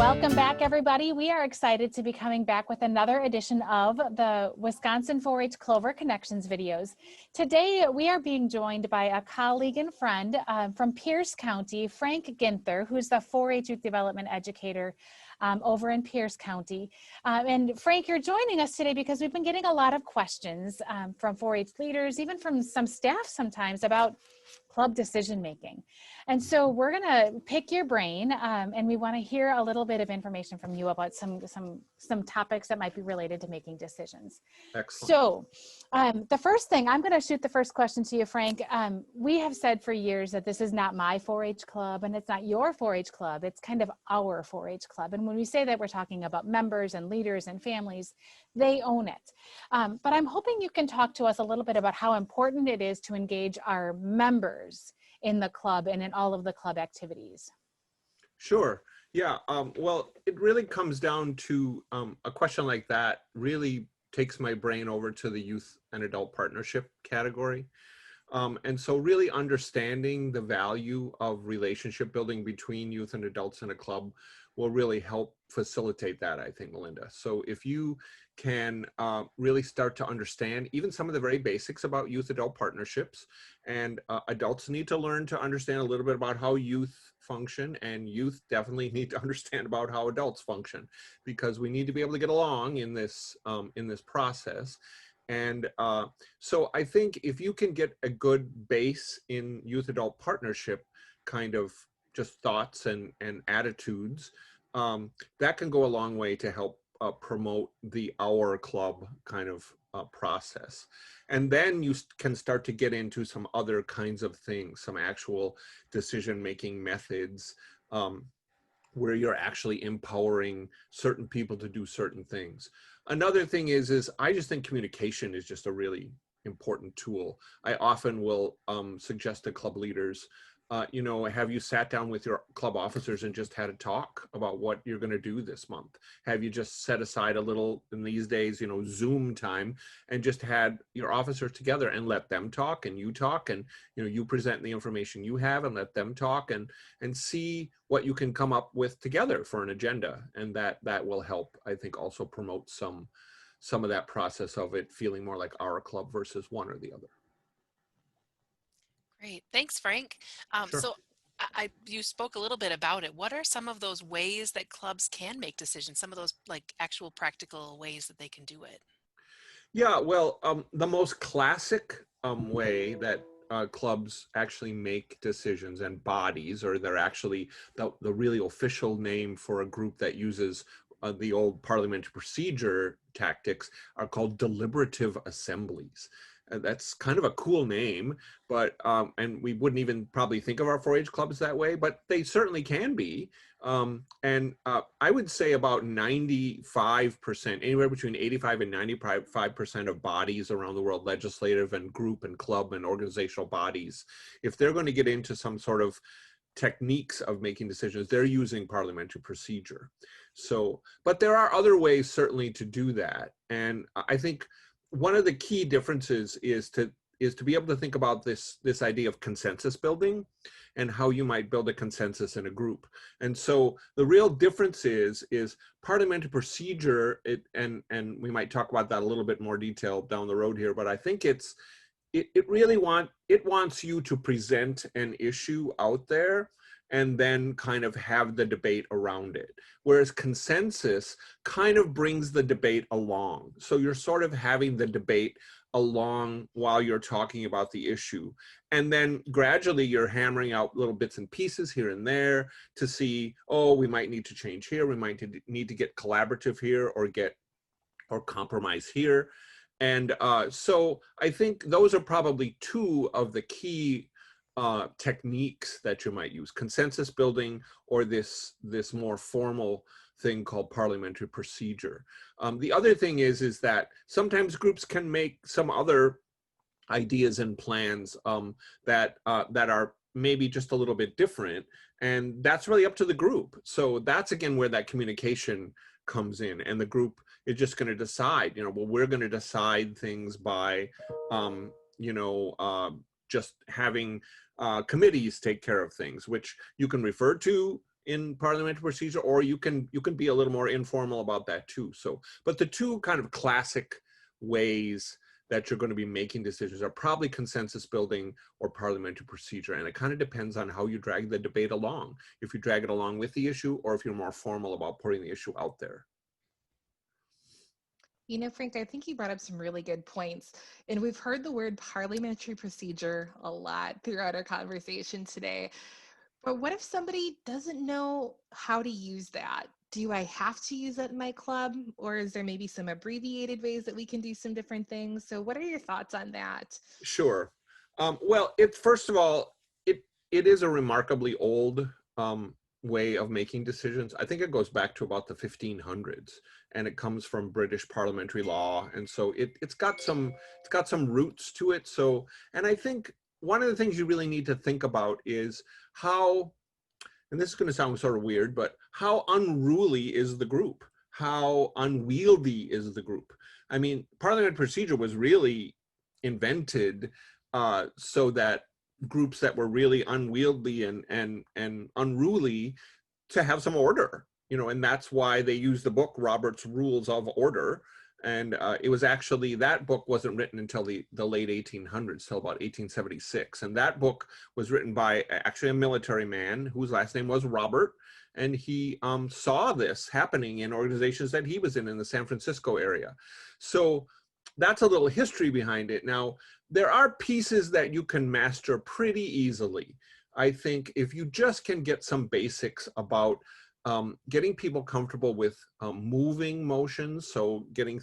Welcome back, everybody. We are excited to be coming back with another edition of the Wisconsin 4-H Clover Connections videos. Today, we are being joined by a colleague and friend from Pierce County, Frank Ginther, who's the 4-H youth development educator over in Pierce County. And Frank, you're joining us today because we've been getting a lot of questions from 4-H leaders, even from some staff sometimes, about club decision making. And so we're going to pick your brain and we want to hear a little bit of information from you about some topics that might be related to making decisions. Excellent. So the first thing, I'm going to shoot the first question to you, Frank. We have said for years that this is not my 4-H club and it's not your 4-H club. It's kind of our 4-H club. And when we say that, we're talking about members and leaders and families, they own it. But I'm hoping you can talk to us a little bit about how important it is to engage our members in the club and in all of the club activities. Sure. Yeah. Well, it really comes down to a question like that really takes my brain over to the youth and adult partnership category. And so really understanding the value of relationship building between youth and adults in a club will really help facilitate that, I think, Melinda. So if you can really start to understand even some of the very basics about youth adult partnerships, and adults need to learn to understand a little bit about how youth function, and youth definitely need to understand about how adults function, because we need to be able to get along in this process. And so I think if you can get a good base in youth adult partnership kind of just thoughts and attitudes, that can go a long way to help promote the our club kind of process. And then you can start to get into some other kinds of things, some actual decision-making methods, where you're actually empowering certain people to do certain things. Another thing is I just think communication is just a really important tool. I often will suggest to club leaders, have you sat down with your club officers and just had a talk about what you're going to do this month? Have you just set aside a little, in these days, Zoom time, and just had your officers together and let them talk and you present the information you have and let them talk and see what you can come up with together for an agenda. And that will help, I think, also promote some of that process of it feeling more like our club versus one or the other. Great. Thanks, Frank. Sure. So you spoke a little bit about it. What are some of those ways that clubs can make decisions? Some of those like actual practical ways that they can do it? Yeah, well, the most classic way that clubs actually make decisions, and bodies, or they're actually the really official name for a group that uses the old parliamentary procedure tactics, are called deliberative assemblies. That's kind of a cool name, but and we wouldn't even probably think of our 4-H clubs that way, but they certainly can be. And I would say about 95%, anywhere between 85 and 95% of bodies around the world, legislative and group and club and organizational bodies, if they're going to get into some sort of techniques of making decisions, they're using parliamentary procedure. So, but there are other ways certainly to do that. And I think one of the key differences is to be able to think about this idea of consensus building and how you might build a consensus in a group. And so the real difference is parliamentary procedure, and we might talk about that a little bit more detail down the road here, but I think it really wants you to present an issue out there and then kind of have the debate around it. Whereas consensus kind of brings the debate along. So you're sort of having the debate along while you're talking about the issue. And then gradually you're hammering out little bits and pieces here and there to see, oh, we might need to change here. We might need to get collaborative here or compromise here. And so I think those are probably two of the key techniques that you might use: consensus building, or this more formal thing called parliamentary procedure. The other thing is that sometimes groups can make some other ideas and plans that are maybe just a little bit different, and that's really up to the group. So that's again where that communication comes in, and the group is just going to decide, well, we're going to decide things by just having committees take care of things, which you can refer to in parliamentary procedure, or you can be a little more informal about that too. So, but the two kind of classic ways that you're going to be making decisions are probably consensus building or parliamentary procedure. And it kind of depends on how you drag the debate along. If you drag it along with the issue, or if you're more formal about putting the issue out there. You know, Frank, I think you brought up some really good points. And we've heard the word parliamentary procedure a lot throughout our conversation today. But what if somebody doesn't know how to use that? Do I have to use that in my club? Or is there maybe some abbreviated ways that we can do some different things? So what are your thoughts on that? Sure. Well, first of all, it is a remarkably old way of making decisions. I think it goes back to about the 1500s, and it comes from British parliamentary law, and so it's got some roots to it. So, and I think one of the things you really need to think about is how, and this is going to sound sort of weird, but how unruly is the group? How unwieldy is the group? I mean, parliamentary procedure was really invented so that groups that were really unwieldy and unruly to have some order, you know, and that's why they used the book Robert's Rules of Order. And it was actually, that book wasn't written until the late 1800s, till about 1876. And that book was written by actually a military man whose last name was Robert. And he saw this happening in organizations that he was in the San Francisco area. So that's a little history behind it. Now, there are pieces that you can master pretty easily. I think if you just can get some basics about getting people comfortable with moving motions, so getting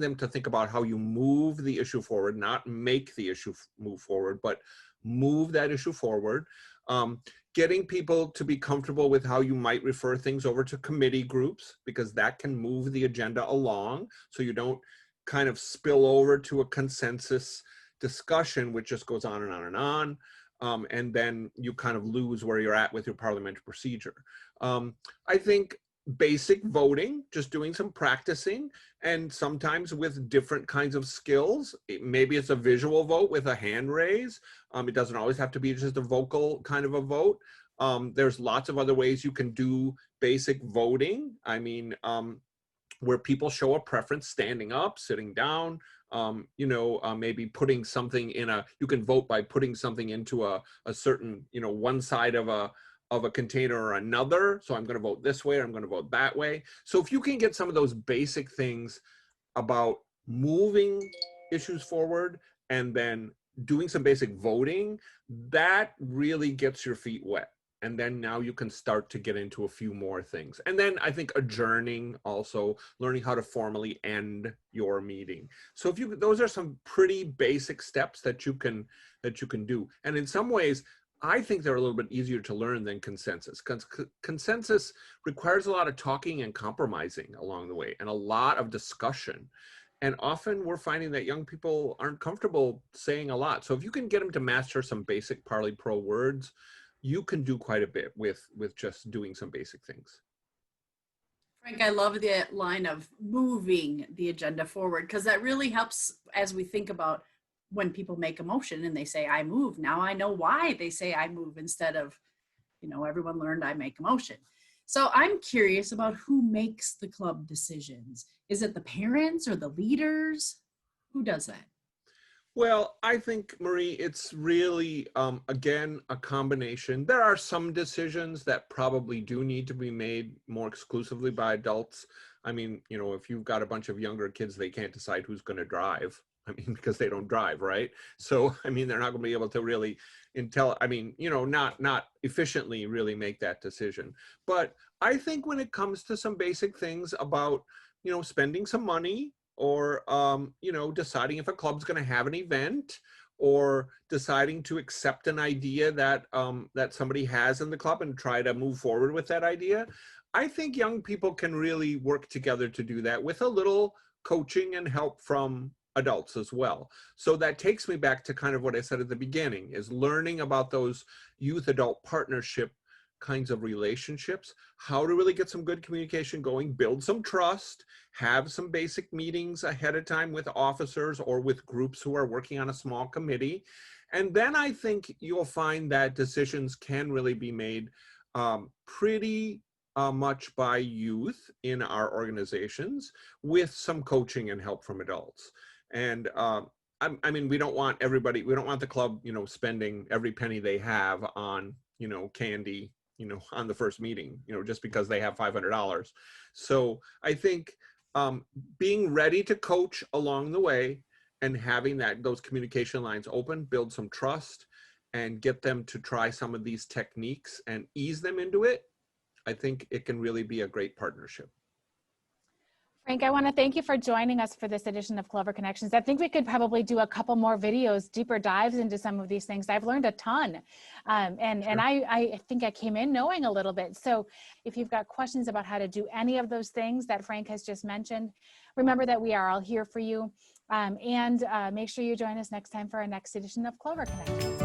them to think about how you move the issue forward, not make the issue move forward, but move that issue forward. Getting people to be comfortable with how you might refer things over to committee groups, because that can move the agenda along, so you don't kind of spill over to a consensus discussion, which just goes on and on and on. And then you kind of lose where you're at with your parliamentary procedure. I think basic voting, just doing some practicing, and sometimes with different kinds of skills. Maybe it's a visual vote with a hand raise. It doesn't always have to be just a vocal kind of a vote. There's lots of other ways you can do basic voting. I mean, where people show a preference, standing up, sitting down, maybe putting something in you can vote by putting something into a certain, one side of a container or another. So I'm going to vote this way, or I'm going to vote that way. So if you can get some of those basic things about moving issues forward and then doing some basic voting, that really gets your feet wet. And then now you can start to get into a few more things. And then I think adjourning, also learning how to formally end your meeting. So those are some pretty basic steps that you can do. And in some ways, I think they're a little bit easier to learn than consensus. Consensus requires a lot of talking and compromising along the way, and a lot of discussion. And often we're finding that young people aren't comfortable saying a lot. So if you can get them to master some basic Parley Pro words, you can do quite a bit with just doing some basic things. Frank, I love the line of moving the agenda forward, because that really helps as we think about when people make a motion and they say, I move. Now I know why they say I move, instead of, everyone learned I make a motion. So I'm curious about who makes the club decisions. Is it the parents or the leaders? Who does that? Well, I think, Marie, it's really, again, a combination. There are some decisions that probably do need to be made more exclusively by adults. I mean, if you've got a bunch of younger kids, they can't decide who's going to drive. I mean, because they don't drive, right? So, I mean, they're not going to be able to really not efficiently really make that decision. But I think when it comes to some basic things about, spending some money, or deciding if a club's going to have an event, or deciding to accept an idea that that somebody has in the club and try to move forward with that idea. I think young people can really work together to do that with a little coaching and help from adults as well. So that takes me back to kind of what I said at the beginning, is learning about those youth-adult partnership kinds of relationships, how to really get some good communication going, build some trust, have some basic meetings ahead of time with officers or with groups who are working on a small committee. And then I think you'll find that decisions can really be made pretty much by youth in our organizations, with some coaching and help from adults. And I mean, we don't want the club, spending every penny they have on, candy, on the first meeting, just because they have $500. So I think being ready to coach along the way and having those communication lines open, build some trust, and get them to try some of these techniques and ease them into it, I think it can really be a great partnership. Frank, I want to thank you for joining us for this edition of Clover Connections. I think we could probably do a couple more videos, deeper dives into some of these things. I've learned a ton. And I think I came in knowing a little bit. So if you've got questions about how to do any of those things that Frank has just mentioned, remember that we are all here for you. And make sure you join us next time for our next edition of Clover Connections.